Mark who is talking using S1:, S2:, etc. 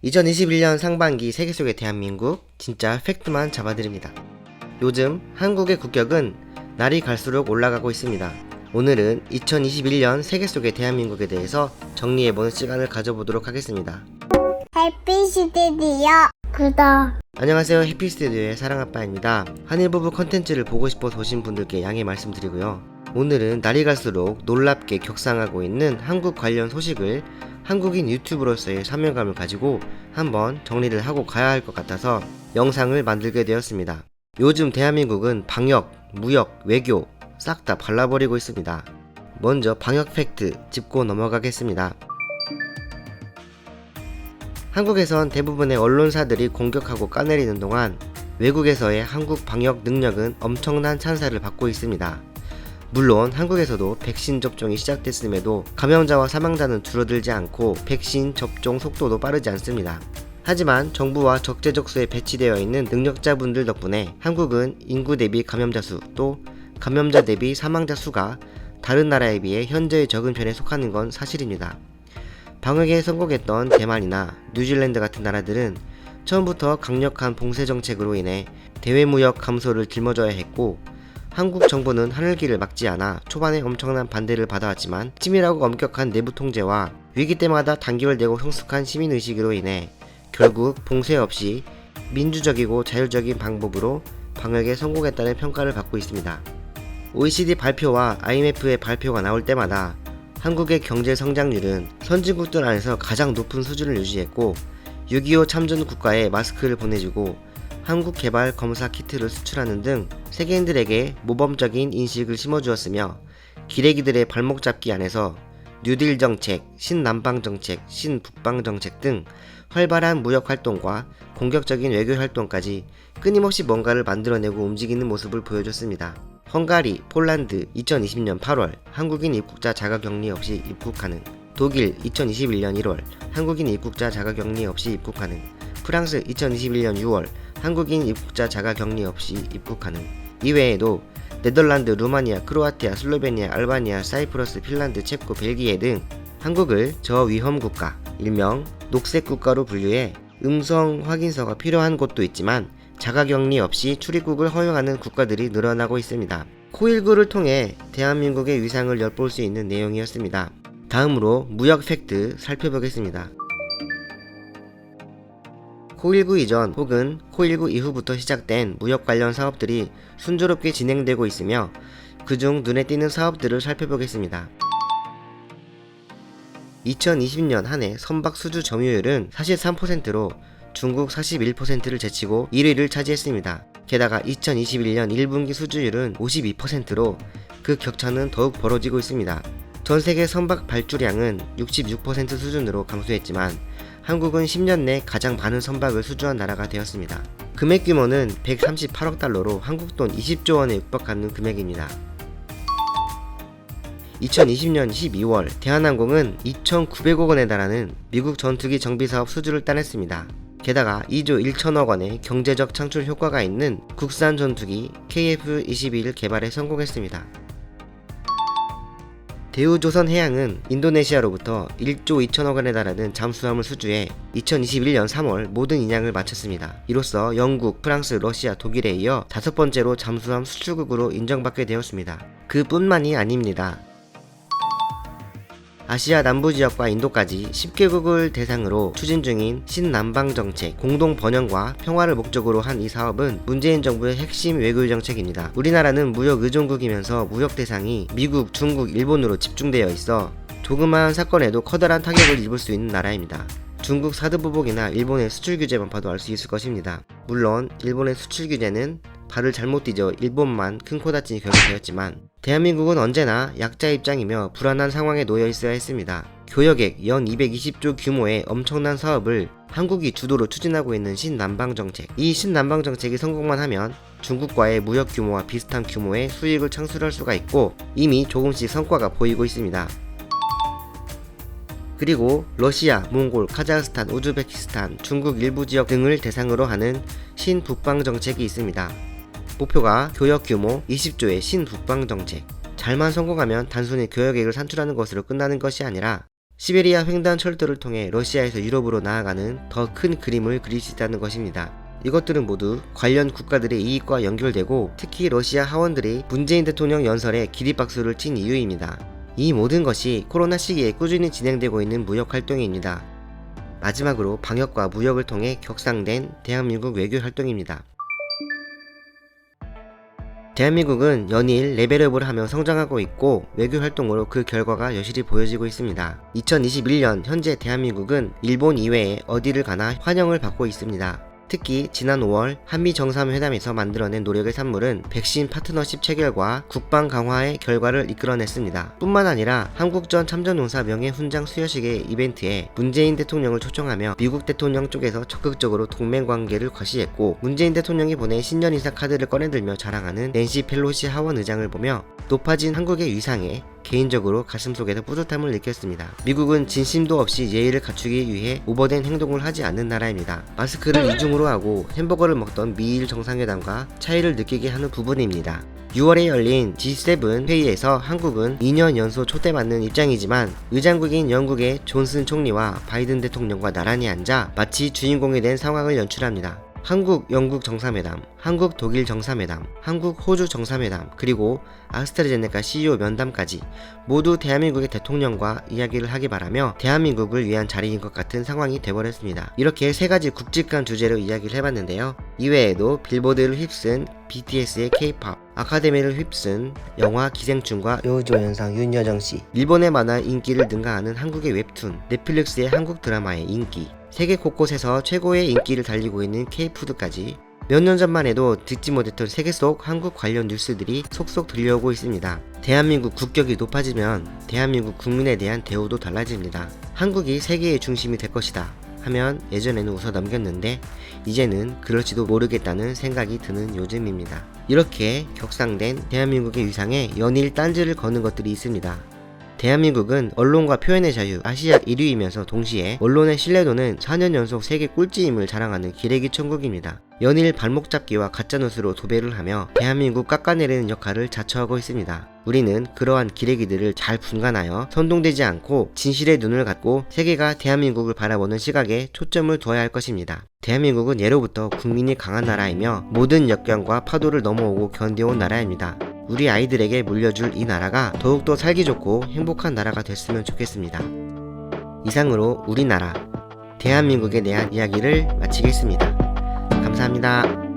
S1: 2021년 상반기 세계 속의 대한민국 진짜 팩트만 잡아드립니다. 요즘 한국의 국격은 날이 갈수록 올라가고 있습니다. 오늘은 2021년 세계 속의 대한민국에 대해서 정리해보는 시간을 가져보도록 하겠습니다.
S2: 해피스튜디오 구독.
S1: 안녕하세요, 해피스튜디오의 사랑아빠입니다. 한일부부 컨텐츠를 보고 싶어서 오신 분들께 양해 말씀드리고요. 오늘은 날이 갈수록 놀랍게 격상하고 있는 한국 관련 소식을 한국인 유튜브로서의 사명감을 가지고 한번 정리를 하고 가야 할 것 같아서 영상을 만들게 되었습니다. 요즘 대한민국은 방역, 무역, 외교 싹 다 발라버리고 있습니다. 먼저 방역 팩트 짚고 넘어가겠습니다. 한국에선 대부분의 언론사들이 공격하고 까내리는 동안 외국에서의 한국 방역 능력은 엄청난 찬사를 받고 있습니다. 물론 한국에서도 백신 접종이 시작됐음에도 감염자와 사망자는 줄어들지 않고 백신 접종 속도도 빠르지 않습니다. 하지만 정부와 적재적소에 배치되어 있는 능력자분들 덕분에 한국은 인구 대비 감염자 수 또 감염자 대비 사망자 수가 다른 나라에 비해 현저히 적은 편에 속하는 건 사실입니다. 방역에 성공했던 대만이나 뉴질랜드 같은 나라들은 처음부터 강력한 봉쇄 정책으로 인해 대외 무역 감소를 짊어져야 했고, 한국 정부는 하늘길을 막지 않아 초반에 엄청난 반대를 받아왔지만 치밀하고 엄격한 내부 통제와 위기 때마다 단결되고 성숙한 시민의식으로 인해 결국 봉쇄 없이 민주적이고 자율적인 방법으로 방역에 성공했다는 평가를 받고 있습니다. OECD 발표와 IMF의 발표가 나올 때마다 한국의 경제 성장률은 선진국들 안에서 가장 높은 수준을 유지했고, 6.25 참전 국가에 마스크를 보내주고 한국 개발 검사 키트를 수출하는 등 세계인들에게 모범적인 인식을 심어주었으며, 기레기들의 발목 잡기 안에서 뉴딜 정책, 신남방 정책, 신북방 정책 등 활발한 무역 활동과 공격적인 외교 활동까지 끊임없이 뭔가를 만들어내고 움직이는 모습을 보여줬습니다. 헝가리, 폴란드 2020년 8월 한국인 입국자 자가격리 없이 입국 가능. 독일 2021년 1월 한국인 입국자 자가격리 없이 입국 가능. 프랑스 2021년 6월 한국인 입국자 자가격리 없이 입국 가능. 이외에도 네덜란드, 루마니아, 크로아티아, 슬로베니아, 알바니아, 사이프러스, 핀란드, 체코, 벨기에 등 한국을 저위험 국가, 일명 녹색 국가로 분류해 음성 확인서가 필요한 곳도 있지만 자가격리 없이 출입국을 허용하는 국가들이 늘어나고 있습니다. 코일9를 통해 대한민국의 위상을 엿볼 수 있는 내용이었습니다. 다음으로 무역 팩트 살펴보겠습니다. 코일9 이전 혹은 코일9 이후부터 시작된 무역 관련 사업들이 순조롭게 진행되고 있으며, 그중 눈에 띄는 사업들을 살펴보겠습니다. 2020년 한 해 선박 수주 점유율은 43%로 중국 41%를 제치고 1위를 차지했습니다. 게다가 2021년 1분기 수주율은 52%로 그 격차는 더욱 벌어지고 있습니다. 전세계 선박 발주량은 66% 수준으로 감소했지만 한국은 10년 내 가장 많은 선박을 수주한 나라가 되었습니다. 금액 규모는 138억 달러로 한국 돈 20조 원에 육박하는 금액입니다. 2020년 12월 대한항공은 2,900억 원에 달하는 미국 전투기 정비사업 수주를 따냈습니다. 게다가 2조 1천억 원의 경제적 창출 효과가 있는 국산 전투기 KF-21 개발에 성공했습니다. 대우조선해양은 인도네시아로부터 1조 2천억 원에 달하는 잠수함을 수주해 2021년 3월 모든 인양을 마쳤습니다. 이로써 영국, 프랑스, 러시아, 독일에 이어 5번째로 잠수함 수출국으로 인정받게 되었습니다. 그뿐만이 아닙니다. 아시아 남부지역과 인도까지 10개국을 대상으로 추진 중인 신남방 정책, 공동 번영과 평화를 목적으로 한 이 사업은 문재인 정부의 핵심 외교 정책입니다. 우리나라는 무역 의존국이면서 무역 대상이 미국, 중국, 일본으로 집중되어 있어 조그마한 사건에도 커다란 타격을 입을 수 있는 나라입니다. 중국 사드보복이나 일본의 수출 규제만 봐도 알 수 있을 것입니다. 물론 일본의 수출 규제는 발을 잘못 뒤져 일본만 큰 코 다치니 결국되었지만, 대한민국은 언제나 약자 입장이며 불안한 상황에 놓여 있어야 했습니다. 교역액 연 220조 규모의 엄청난 사업을 한국이 주도로 추진하고 있는 신남방 정책. 이 신남방 정책이 성공만 하면 중국과의 무역 규모와 비슷한 규모의 수익을 창출할 수가 있고, 이미 조금씩 성과가 보이고 있습니다. 그리고 러시아, 몽골, 카자흐스탄, 우즈베키스탄, 중국 일부 지역 등을 대상으로 하는 신북방 정책이 있습니다. 목표가 교역 규모 20조의 신북방 정책. 잘만 성공하면 단순히 교역액을 산출하는 것으로 끝나는 것이 아니라 시베리아 횡단 철도를 통해 러시아에서 유럽으로 나아가는 더 큰 그림을 그릴 수 있다는 것입니다. 이것들은 모두 관련 국가들의 이익과 연결되고 특히 러시아 하원들이 문재인 대통령 연설에 기립박수를 친 이유입니다. 이 모든 것이 코로나 시기에 꾸준히 진행되고 있는 무역 활동입니다. 마지막으로 방역과 무역을 통해 격상된 대한민국 외교 활동입니다. 대한민국은 연일 레벨업을 하며 성장하고 있고 외교 활동으로 그 결과가 여실히 보여지고 있습니다. 2021년 현재 대한민국은 일본 이외에 어디를 가나 환영을 받고 있습니다. 특히 지난 5월 한미 정상회담에서 만들어낸 노력의 산물은 백신 파트너십 체결과 국방 강화의 결과를 이끌어냈습니다. 뿐만 아니라 한국전 참전용사 명예훈장 수여식의 이벤트에 문재인 대통령을 초청하며 미국 대통령 쪽에서 적극적으로 동맹관계를 과시했고, 문재인 대통령이 보낸 신년 인사 카드를 꺼내들며 자랑하는 낸시 펠로시 하원 의장을 보며 높아진 한국의 위상에 개인적으로 가슴속에서 뿌듯함을 느꼈습니다. 미국은 진심도 없이 예의를 갖추기 위해 오버된 행동을 하지 않는 나라입니다. 마스크를 이중으로 하고 햄버거를 먹던 미일 정상회담과 차이를 느끼게 하는 부분입니다. 6월에 열린 G7 회의에서 한국은 2년 연속 초대받는 입장이지만 의장국인 영국의 존슨 총리와 바이든 대통령과 나란히 앉아 마치 주인공이 된 상황을 연출합니다. 한국 영국 정상회담, 한국 독일 정상회담, 한국 호주 정상회담, 그리고 아스트라제네카 CEO 면담까지 모두 대한민국의 대통령과 이야기를 하기 바라며 대한민국을 위한 자리인 것 같은 상황이 돼버렸습니다. 이렇게 세 가지 굵직한 주제로 이야기를 해봤는데요. 이외에도 빌보드를 휩쓴 BTS의 K-POP, 아카데미를 휩쓴 영화 기생충과 요조연상 윤여정씨, 일본의 만화 인기를 능가하는 한국의 웹툰, 넷플릭스의 한국 드라마의 인기, 세계 곳곳에서 최고의 인기를 달리고 있는 K푸드까지 몇 년 전만 해도 듣지 못했던 세계 속 한국 관련 뉴스들이 속속 들려오고 있습니다. 대한민국 국격이 높아지면 대한민국 국민에 대한 대우도 달라집니다. 한국이 세계의 중심이 될 것이다 하면 예전에는 웃어 넘겼는데 이제는 그럴지도 모르겠다는 생각이 드는 요즘입니다. 이렇게 격상된 대한민국의 위상에 연일 딴지를 거는 것들이 있습니다. 대한민국은 언론과 표현의 자유 아시아 1위이면서 동시에 언론의 신뢰도는 4년 연속 세계 꼴찌임을 자랑하는 기레기 천국입니다. 연일 발목 잡기와 가짜뉴스로 도배를 하며 대한민국 깎아내리는 역할을 자처하고 있습니다. 우리는 그러한 기레기들을 잘 분간하여 선동되지 않고 진실의 눈을 갖고 세계가 대한민국을 바라보는 시각에 초점을 두어야 할 것입니다. 대한민국은 예로부터 국민이 강한 나라이며 모든 역경과 파도를 넘어오고 견뎌온 나라입니다. 우리 아이들에게 물려줄 이 나라가 더욱더 살기 좋고 행복한 나라가 됐으면 좋겠습니다. 이상으로 우리나라, 대한민국에 대한 이야기를 마치겠습니다. 감사합니다.